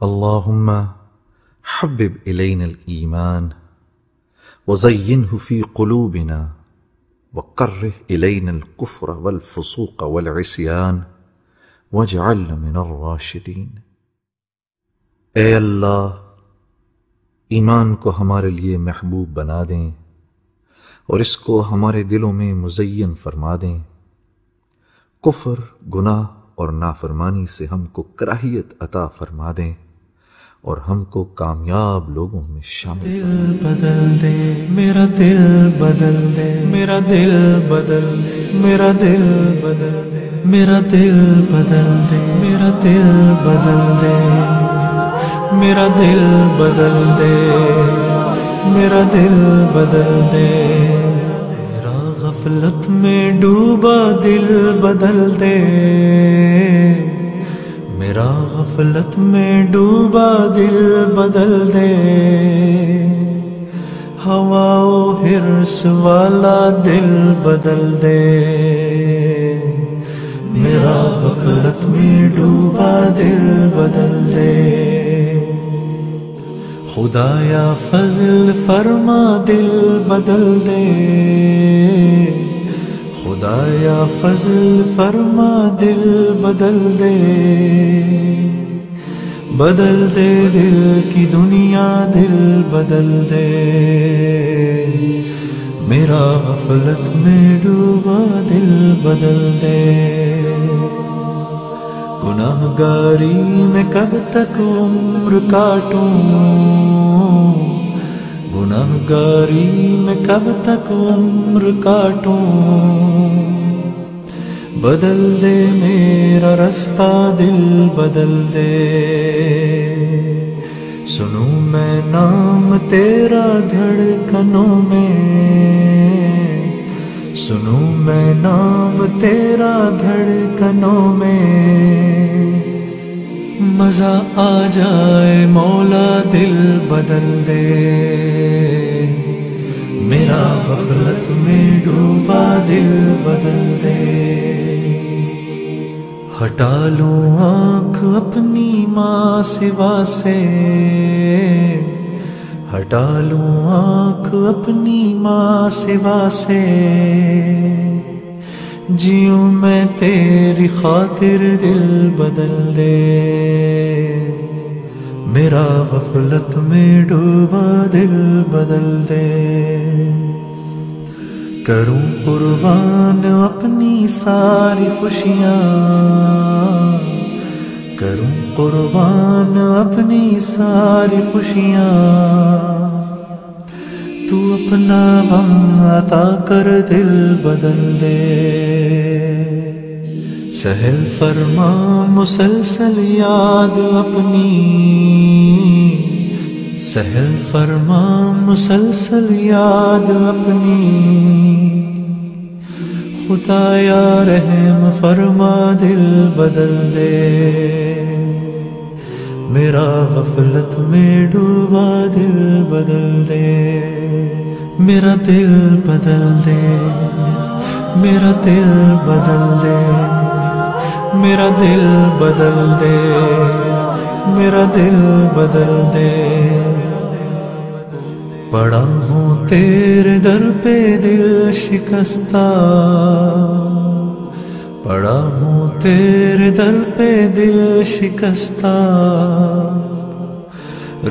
اللهم حبب إلينا الإيمان وزينه في قلوبنا وكره إلينا الكفر والفسوق والعصيان واجعلنا من الراشدين۔ اے اللہ، ایمان کو ہمارے لیے محبوب بنا دیں اور اس کو ہمارے دلوں میں مزین فرما دیں، کفر، گناہ اور نافرمانی سے ہم کو کراہیت عطا فرما دیں اور ہم کو کامیاب لوگوں میں شامل دل بدل دے میرا دل بدل دے میرا دل بدل دے میرا دل بدل دے میرا دل بدل دے میرا دل بدل دے میرا دل بدل دے میرا دل بدل دے میرا غفلت میں ڈوبا دل بدل دے میرا غفلت میں ڈوبا دل بدل دے ہوا و حرص والا دل بدل دے میرا غفلت میں ڈوبا دل بدل دے خدایا فضل فرما دل بدل دے خدایا فضل فرما دل بدل دے بدل دے دل کی دنیا دل بدل دے میرا غفلت میں ڈوبا دل بدل دے گناہ گاری میں کب تک عمر کاٹوں گناہ گاری میں کب تک عمر کاٹوں بدل دے میرا رستہ دل بدل دے سنوں میں نام تیرا دھڑکنوں میں سنوں میں نام تیرا دھڑکنوں میں مزہ آ جائے مولا دل بدل دے میرا غفلت میں ڈوبا دل بدل دے ہٹا لوں آنکھ اپنی ماں سوا سے ہٹا لوں آنکھ اپنی ماں سوا سے جیوں میں تیری خاطر دل بدل دے میرا غفلت میں ڈوبا دل بدل دے کروں قربان اپنی ساری خوشیاں کروں قربان اپنی ساری خوشیاں تو اپنا غم عطا کر دل بدل دے سہل فرما مسلسل یاد اپنی سہل فرما مسلسل یاد اپنی خدایا رحم فرما دل بدل دے میرا غفلت میں ڈوبا دل بدل دے میرا دل بدل دے میرا دل بدل دے میرا دل بدل دے میرا دل بدل دے پڑا ہوں تیرے در پہ دل شکستہ پڑا ہوں تیرے در پہ دل شکستہ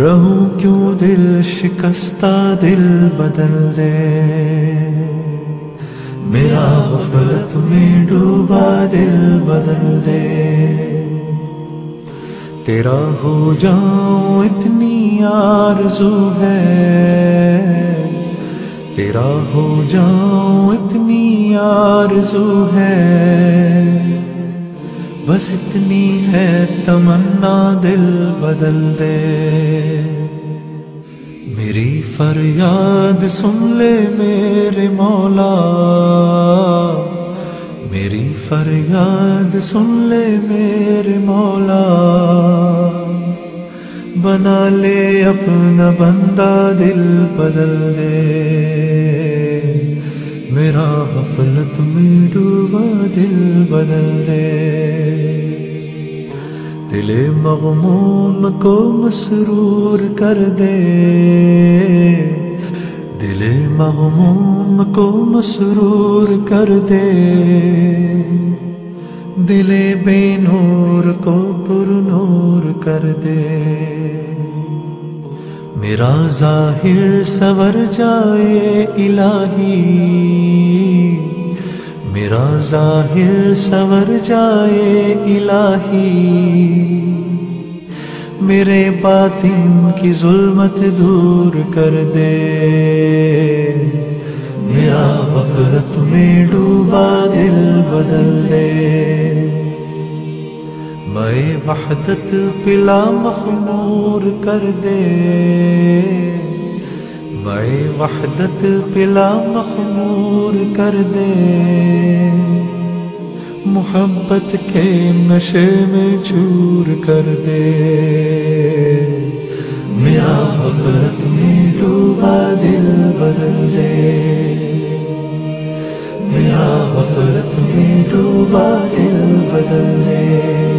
رہوں کیوں دل شکستہ دل بدل دے میرا غفلت میں ڈوبا دل بدل دے تیرا ہو جاؤں اتنی آرزو ہے تیرا ہو جاؤں اتنی آرزو ہے بس اتنی ہے تمنا دل بدل دے میری فریاد سن لے میرے مولا میری فریاد سن لے میرے مولا بنا لے اپنا بندہ دل بدل دے میرا غفلت میں ڈوبا دل بدل دے دل مغموم کو مسرور کر دے، دل مغموم کو مسرور کر دے، دل بے نور کو پر نور کر دے۔ میرا ظاہر سور جائے الہی، میرا ظاہر سور جائے الہی، میرے باطن کی ظلمت دور کر دے، میرا غفلت میں ڈوبا دل بدل دے۔ میں وحدت پلا مخمور کر دے، میں وحدت پلا مخمور کر دے، محبت کے نشے میں چور کر دے، میرا غفلت میں ڈوبا دل بدل دے، میرا غفلت میں ڈوبا دل بدل دے۔